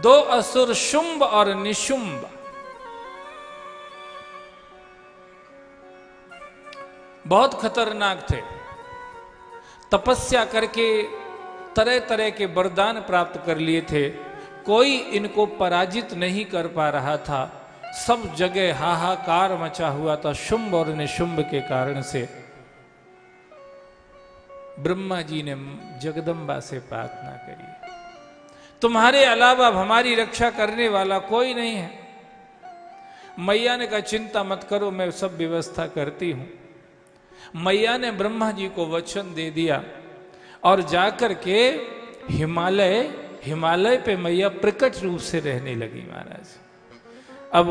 दो असुर शुंभ और निशुंभ बहुत खतरनाक थे। तपस्या करके तरह तरह के वरदान प्राप्त कर लिए थे, कोई इनको पराजित नहीं कर पा रहा था। सब जगह हाहाकार मचा हुआ था शुंभ और निशुंभ के कारण से। ब्रह्मा जी ने जगदम्बा से प्रार्थना करी, तुम्हारे अलावा हमारी रक्षा करने वाला कोई नहीं है। मैया ने कहा चिंता मत करो, मैं सब व्यवस्था करती हूं। मैया ने ब्रह्मा जी को वचन दे दिया और जाकर के हिमालय पे मैया प्रकट रूप से रहने लगी महाराज। अब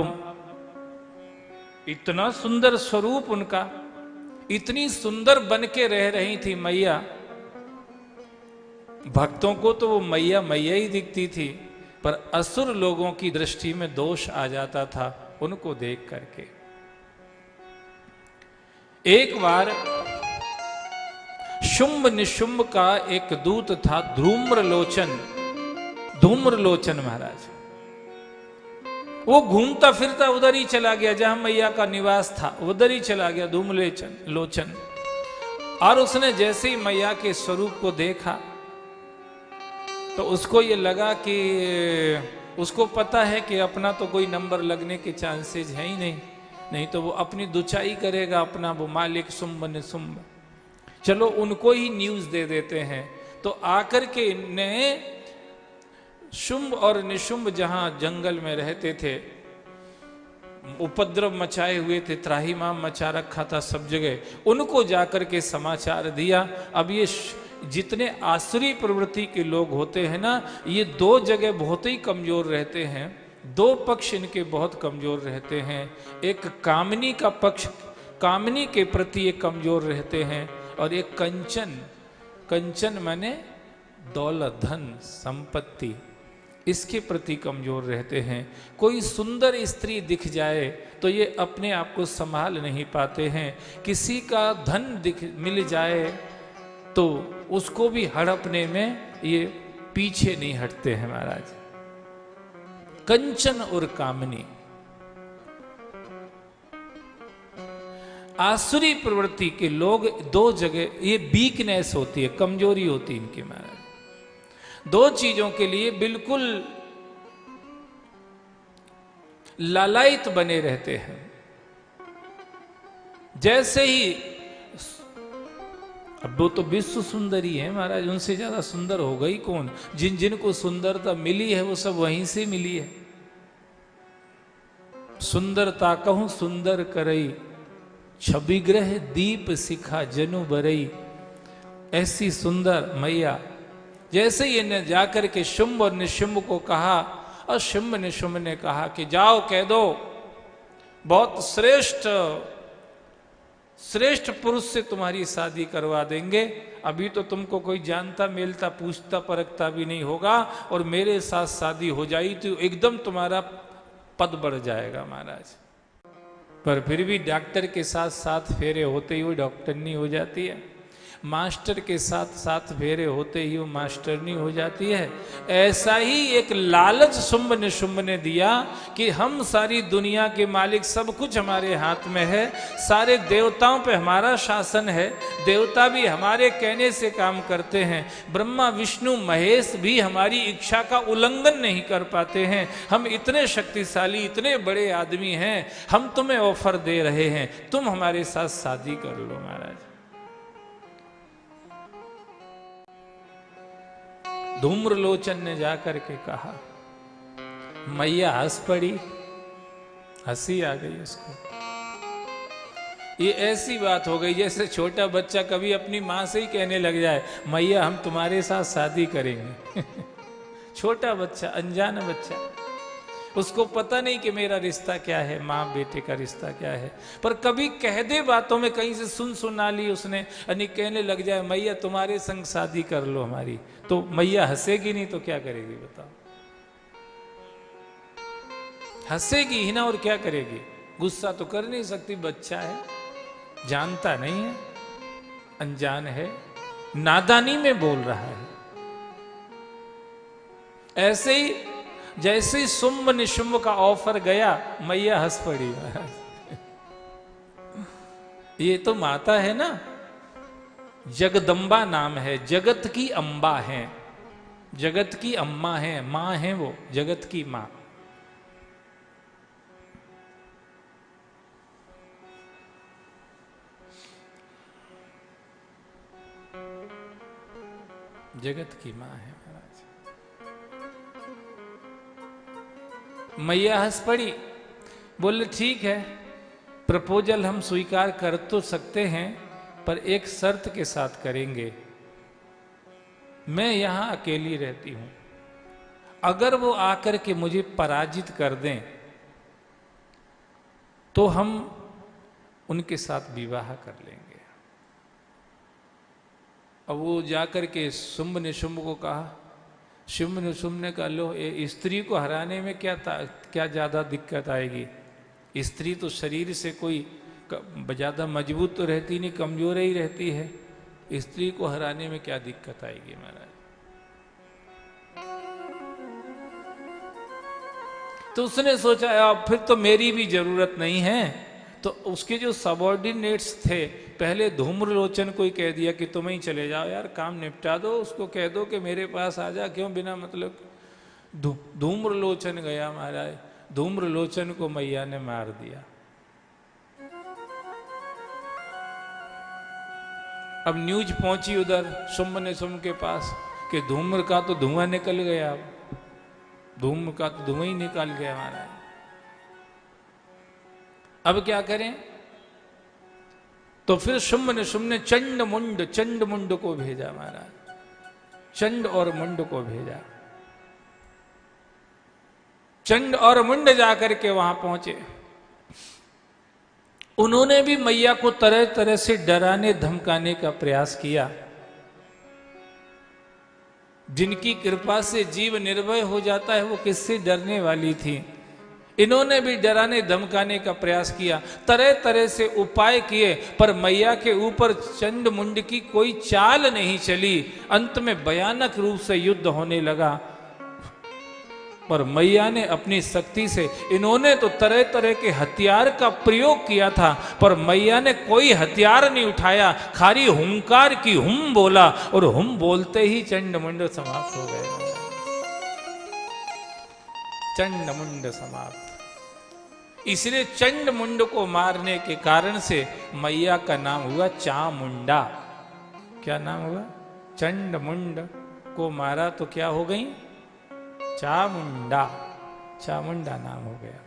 इतना सुंदर स्वरूप उनका, इतनी सुंदर बन के रह रही थी मैया। भक्तों को तो वो मैया मैया ही दिखती थी, पर असुर लोगों की दृष्टि में दोष आ जाता था उनको देख करके। एक बार शुंभ निशुंभ का एक दूत था, धूम्रलोचन महाराज। वो घूमता फिरता उधर ही चला गया जहां मैया का निवास था, उधर ही चला गया धूम्रलोचन। और उसने जैसे ही मैया के स्वरूप को देखा तो उसको ये लगा कि उसको पता है कि अपना तो कोई नंबर लगने के चांसेस है ही नहीं तो वो अपनी दुचाई करेगा अपना वो मालिक शुंभ निशुंभ। चलो उनको ही न्यूज दे देते हैं। तो आकर के इनने शुंभ और निशुंभ जहां जंगल में रहते थे, उपद्रव मचाए हुए थे, त्राहिमाम मचा रखा था सब जगह, उनको जाकर के समाचार दिया। अब ये जितने आसुरी प्रवृत्ति के लोग होते हैं ना, ये दो जगह बहुत ही कमजोर रहते हैं। दो पक्ष इनके बहुत कमजोर रहते हैं। एक कामनी का पक्ष, कामनी के प्रति ये कमजोर रहते हैं, और एक कंचन माने दौलत, धन, संपत्ति, इसके प्रति कमजोर रहते हैं। कोई सुंदर स्त्री दिख जाए तो ये अपने आप को संभाल नहीं पाते हैं। किसी का धन मिल जाए तो उसको भी हड़पने में ये पीछे नहीं हटते हैं महाराज। कंचन और कामनी, आसुरी प्रवृत्ति के लोग दो जगह, ये वीकनेस होती है, कमजोरी होती है इनकी महाराज। दो चीजों के लिए बिल्कुल लालायित बने रहते हैं। जैसे ही, अब वो तो विश्व सुंदरी है महाराज, उनसे ज्यादा सुंदर होगा ही कौन। जिन जिनको सुंदरता मिली है वो सब वहीं से मिली है। सुंदरता कहूं सुंदर करई, छबिग्रह दीप सिखा जनु बरई। ऐसी सुंदर मैया। जैसे ही इन्हें जाकर के शुंभ और निशुंभ को कहा, और शुंभ निशुंभ ने कहा कि जाओ कह दो बहुत श्रेष्ठ पुरुष से तुम्हारी शादी करवा देंगे। अभी तो तुमको कोई जानता मिलता पूछता परखता भी नहीं होगा, और मेरे साथ शादी हो जाई तो एकदम तुम्हारा पद बढ़ जाएगा महाराज। पर फिर भी डॉक्टर के साथ साथ फेरे होते ही वो डॉक्टरनी हो जाती है, मास्टर के साथ साथ फेरे होते ही वो मास्टरनी हो जाती है। ऐसा ही एक लालच शुंभ निशुंभ ने दिया कि हम सारी दुनिया के मालिक, सब कुछ हमारे हाथ में है, सारे देवताओं पे हमारा शासन है, देवता भी हमारे कहने से काम करते हैं, ब्रह्मा विष्णु महेश भी हमारी इच्छा का उल्लंघन नहीं कर पाते हैं। हम इतने शक्तिशाली, इतने बड़े आदमी हैं, हम तुम्हें ऑफर दे रहे हैं, तुम हमारे साथ शादी कर लो महाराज। धूम्रलोचन ने जाकर के कहा, मैया हंस पड़ी, हंसी आ गई उसको। ये ऐसी बात हो गई जैसे छोटा बच्चा कभी अपनी मां से ही कहने लग जाए, मैया हम तुम्हारे साथ शादी करेंगे। छोटा बच्चा, अनजान बच्चा, उसको पता नहीं कि मेरा रिश्ता क्या है, माँ बेटे का रिश्ता क्या है। पर कभी कह दे बातों में, कहीं से सुना ली उसने, यानी कहने लग जाए मैया तुम्हारे संग शादी कर लो हमारी, तो मैया हंसेगी नहीं तो क्या करेगी बताओ। हंसेगी ही ना, और क्या करेगी। गुस्सा तो कर नहीं सकती, बच्चा है, जानता नहीं है, अनजान है, नादानी में बोल रहा है। ऐसे ही जैसे ही शुंभ निशुंभ का ऑफर गया मैया हंस पड़ी। ये तो माता है ना, जगदम्बा नाम है, जगत की अम्बा है, जगत की अम्मा है, मां है वो, जगत की मां। जगत की मां है महाराज। मैया हंस पड़ी, बोले ठीक है, प्रपोजल हम स्वीकार कर तो सकते हैं, पर एक शर्त के साथ करेंगे। मैं यहां अकेली रहती हूं, अगर वो आकर के मुझे पराजित कर दें तो हम उनके साथ विवाह कर लेंगे। अब वो जाकर के शुंभ ने शुंभ को कहा, शुंभ ने शुंभ ने कहा लो, ये स्त्री को हराने में क्या ज्यादा दिक्कत आएगी, स्त्री तो शरीर से कोई ज्यादा मजबूत तो रहती नहीं, कमजोर ही रहती है, स्त्री को हराने में क्या दिक्कत आएगी महाराज। तो उसने सोचा अब फिर तो मेरी भी जरूरत नहीं है, तो उसके जो सबॉर्डिनेट्स थे, पहले धूम्रलोचन को ही कह दिया कि तुम ही चले जाओ यार, काम निपटा दो, उसको कह दो कि मेरे पास आ जा, क्यों बिना मतलब। धूम्रलोचन गया महाराज, धूम्रलोचन को मैया ने मार दिया। अब न्यूज पहुंची उधर शुंभ ने शुंभ के पास कि धूम्र का तो धुआं निकल गया, धूम्र का तो धुआं ही निकल गया महाराज। अब क्या करें, तो फिर शुंभ ने चंड मुंड को भेजा महाराज, चंड और मुंड को भेजा। चंड और मुंड जाकर के वहां पहुंचे, उन्होंने भी मैया को तरह तरह से डराने धमकाने का प्रयास किया। जिनकी कृपा से जीव निर्भय हो जाता है वो किससे डरने वाली थी। इन्होंने भी डराने धमकाने का प्रयास किया, तरह तरह से उपाय किए, पर मैया के ऊपर चंड मुंड की कोई चाल नहीं चली। अंत में भयानक रूप से युद्ध होने लगा, पर मैया ने अपनी शक्ति से, इन्होंने तो तरह तरह के हथियार का प्रयोग किया था, पर मैया ने कोई हथियार नहीं उठाया, खाली हुंकार की हुम बोला, और हुम बोलते ही चंड मुंड समाप्त हो गए। चंड मुंड समाप्त। इसलिए चंड मुंड को मारने के कारण से मैया का नाम हुआ चामुंडा। क्या नाम हुआ? चंड मुंड को मारा तो क्या हो गई? चामुंडा, चामुंडा नाम हो गया।